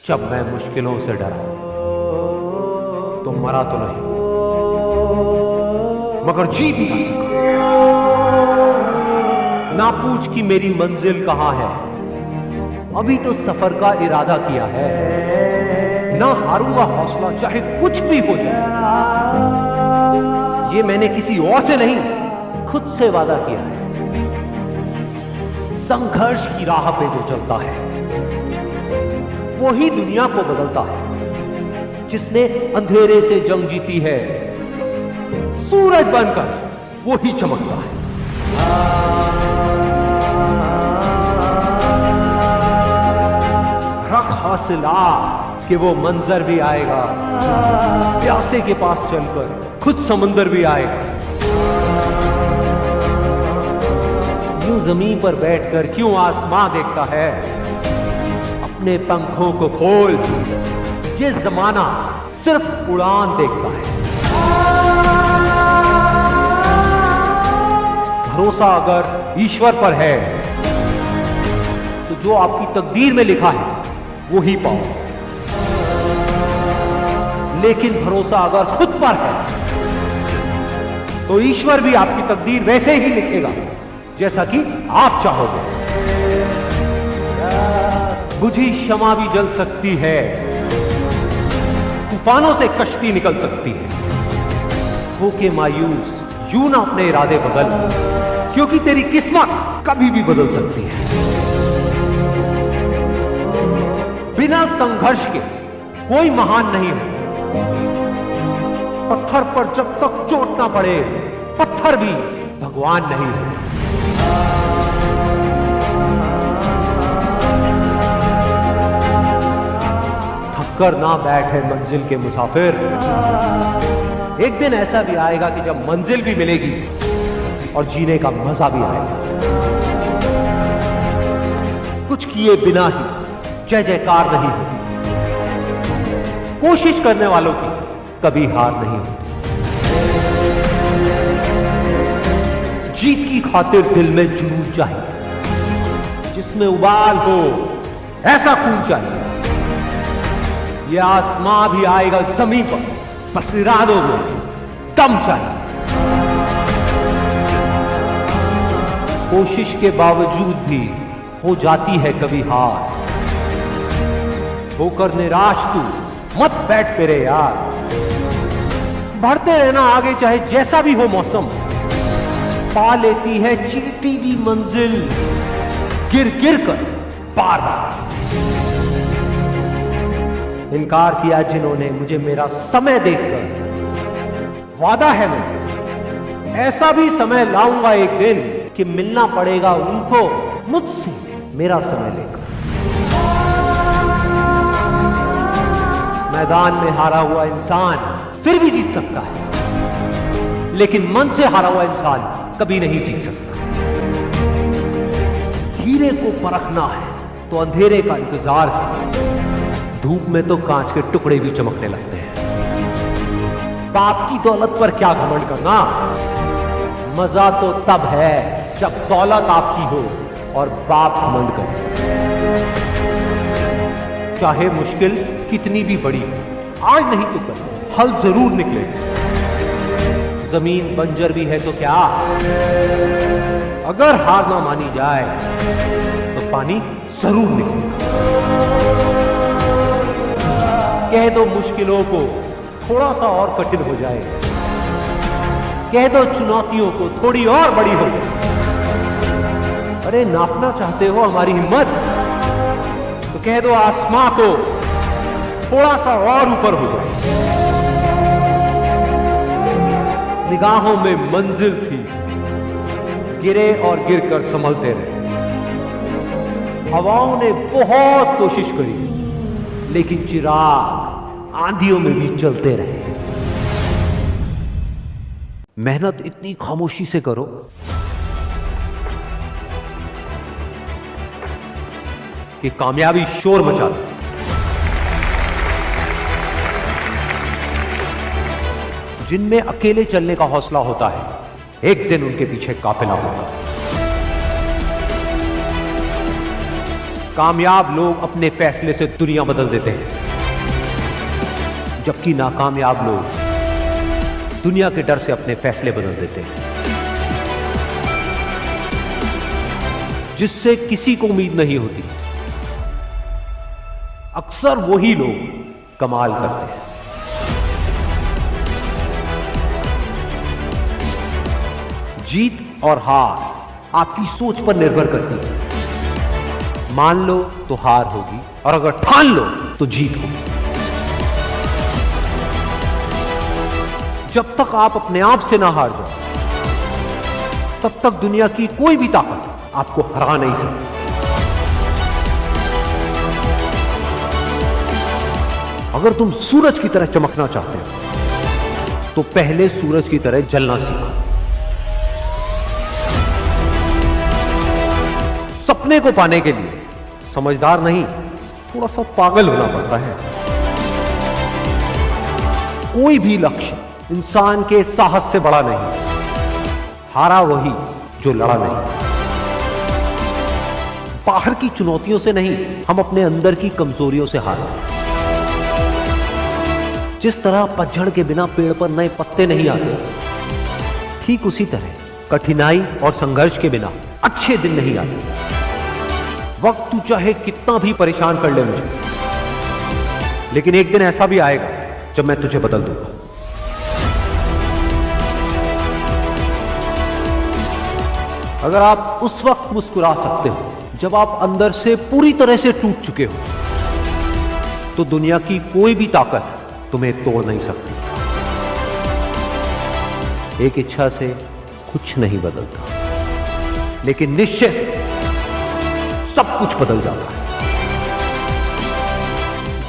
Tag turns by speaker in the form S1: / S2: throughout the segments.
S1: जब मैं मुश्किलों से डरा तो मरा तो नहीं मगर जी भी ना सका। ना पूछ कि मेरी मंजिल कहां है, अभी तो सफर का इरादा किया है। ना हारूंगा हौसला चाहे कुछ भी हो जाए, ये मैंने किसी और से नहीं खुद से वादा किया है। संघर्ष की राह पे जो चलता है वही दुनिया को बदलता है। जिसने अंधेरे से जंग जीती है सूरज बनकर वो ही चमकता है। रख हौसला कि वो मंजर भी आएगा, प्यासे के पास चलकर खुद समंदर भी आएगा। यूं जमीन पर बैठकर क्यों आसमां देखता है, अपने पंखों को खोल, ये जमाना सिर्फ उड़ान देखता है। भरोसा अगर ईश्वर पर है तो जो आपकी तकदीर में लिखा है वो ही पाओ, लेकिन भरोसा अगर खुद पर है तो ईश्वर भी आपकी तकदीर वैसे ही लिखेगा जैसा कि आप चाहोगे। बुझी शमा भी जल सकती है, तूफानों से कश्ती निकल सकती है। होके मायूस यूं ना अपने इरादे बदल, क्योंकि तेरी किस्मत कभी भी बदल सकती है। बिना संघर्ष के कोई महान नहीं है। पत्थर पर जब तक चोट ना पड़े पत्थर भी भगवान नहीं है। थककर ना बैठे मंजिल के मुसाफिर, एक दिन ऐसा भी आएगा कि जब मंजिल भी मिलेगी और जीने का मजा भी आएगा। कुछ किए बिना ही जय जयकार नहीं होती, कोशिश करने वालों की कभी हार नहीं होती। जीत की खातिर दिल में जुनून चाहिए, जिसमें उबाल हो ऐसा खून चाहिए। यह आसमां भी आएगा जमीन पर, बस इरादों में दम चाहिए। कोशिश के बावजूद भी हो जाती है कभी हार, होकर निराश तू मत बैठ फिरे यार। बढ़ते रहना आगे चाहे जैसा भी हो मौसम, पा लेती है चीटी भी मंजिल गिर गिर कर पार। इनकार किया जिन्होंने मुझे मेरा समय देखकर, वादा है मैं ऐसा भी समय लाऊंगा एक दिन कि मिलना पड़ेगा उनको मुझसे मेरा समय लेकर। मैदान में हारा हुआ इंसान फिर भी जीत सकता है, लेकिन मन से हारा हुआ इंसान कभी नहीं जीत सकता। हीरे को परखना है तो अंधेरे का इंतजार है। धूप में तो कांच के टुकड़े भी चमकने लगते हैं। बाप की दौलत पर क्या घमंड करना, मजा तो तब है जब दौलत आपकी हो और बाप घमंड करे। चाहे मुश्किल कितनी भी बड़ी हो, आज नहीं तो कल हल जरूर निकलेगा। जमीन बंजर भी है तो क्या, अगर हार ना मानी जाए तो पानी जरूर निकलेगा। कह दो मुश्किलों को थोड़ा सा और कठिन हो जाए, कह दो चुनौतियों को थोड़ी और बड़ी हो जाए। अरे नापना चाहते हो हमारी हिम्मत, तो कह दो आसमां को थोड़ा सा और ऊपर हो जाए। निगाहों में मंजिल थी, गिरे और गिरकर संभलते रहे। हवाओं ने बहुत कोशिश करी, लेकिन चिराग आंधियों में भी चलते रहे। मेहनत इतनी खामोशी से करो कि कामयाबी शोर मचा दे। जिनमें अकेले चलने का हौसला होता है, एक दिन उनके पीछे काफिला होता है। कामयाब लोग अपने फैसले से दुनिया बदल देते हैं, जबकि नाकामयाब लोग दुनिया के डर से अपने फैसले बदल देते हैं। जिससे किसी को उम्मीद नहीं होती, अक्सर वही लोग कमाल करते हैं। जीत और हार आपकी सोच पर निर्भर करती है। मान लो तो हार होगी, और अगर ठान लो तो जीत होगी। जब तक आप अपने आप से ना हार जाओ, तब तक दुनिया की कोई भी ताकत आपको हरा नहीं सकती। अगर तुम सूरज की तरह चमकना चाहते हो, तो पहले सूरज की तरह जलना सीखो। सपने को पाने के लिए समझदार नहीं, थोड़ा सा पागल होना पड़ता है। कोई भी लक्ष्य इंसान के साहस से बड़ा नहीं। हारा वही जो लड़ा नहीं। बाहर की चुनौतियों से नहीं, हम अपने अंदर की कमजोरियों से हारे। जिस तरह पतझड़ के बिना पेड़ पर नए पत्ते नहीं आते, ठीक उसी तरह कठिनाई और संघर्ष के बिना अच्छे दिन नहीं आते। वक्त तू चाहे कितना भी परेशान कर ले मुझे, लेकिन एक दिन ऐसा भी आएगा जब मैं तुझे बदल दूंगा। अगर आप उस वक्त मुस्कुरा सकते हो जब आप अंदर से पूरी तरह से टूट चुके हो, तो दुनिया की कोई भी ताकत तुम्हें तोड़ नहीं सकती। एक इच्छा से कुछ नहीं बदलता, लेकिन निश्चय से सब कुछ बदल जाता है।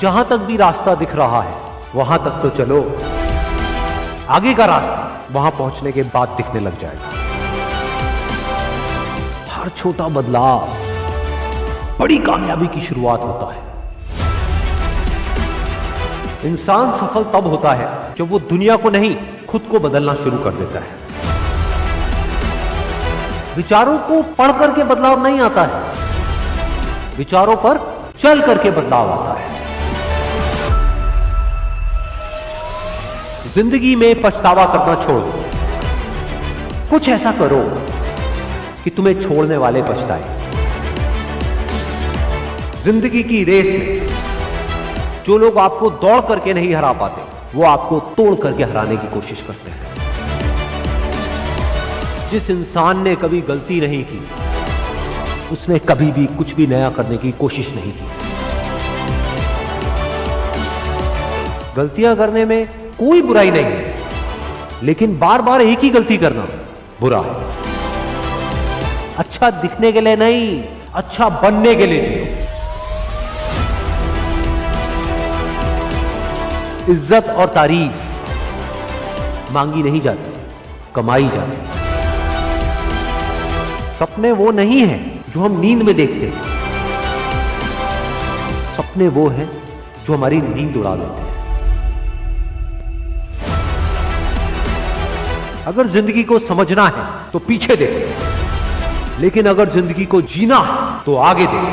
S1: जहां तक भी रास्ता दिख रहा है, वहां तक तो चलो। आगे का रास्ता वहां पहुंचने के बाद दिखने लग जाएगा। हर छोटा बदलाव बड़ी कामयाबी की शुरुआत होता है। इंसान सफल तब होता है जब वो दुनिया को नहीं, खुद को बदलना शुरू कर देता है। विचारों को पढ़ करके बदलाव नहीं आता है, विचारों पर चल करके बदलाव आता है। जिंदगी में पछतावा करना छोड़ दो। कुछ ऐसा करो कि तुम्हें छोड़ने वाले पछताए। जिंदगी की रेस में जो लोग आपको दौड़ करके नहीं हरा पाते, वो आपको तोड़ करके हराने की कोशिश करते हैं। जिस इंसान ने कभी गलती नहीं की, उसने कभी भी कुछ भी नया करने की कोशिश नहीं की। गलतियां करने में कोई बुराई नहीं है, लेकिन बार बार एक ही गलती करना बुरा है। अच्छा दिखने के लिए नहीं, अच्छा बनने के लिए जियो। इज्जत और तारीफ मांगी नहीं जाती, कमाई जाती। सपने वो नहीं है जो हम नींद में देखते हैं, सपने वो हैं जो हमारी नींद उड़ा देते हैं। अगर जिंदगी को समझना है तो पीछे देखो, लेकिन अगर जिंदगी को जीना है तो आगे देखो।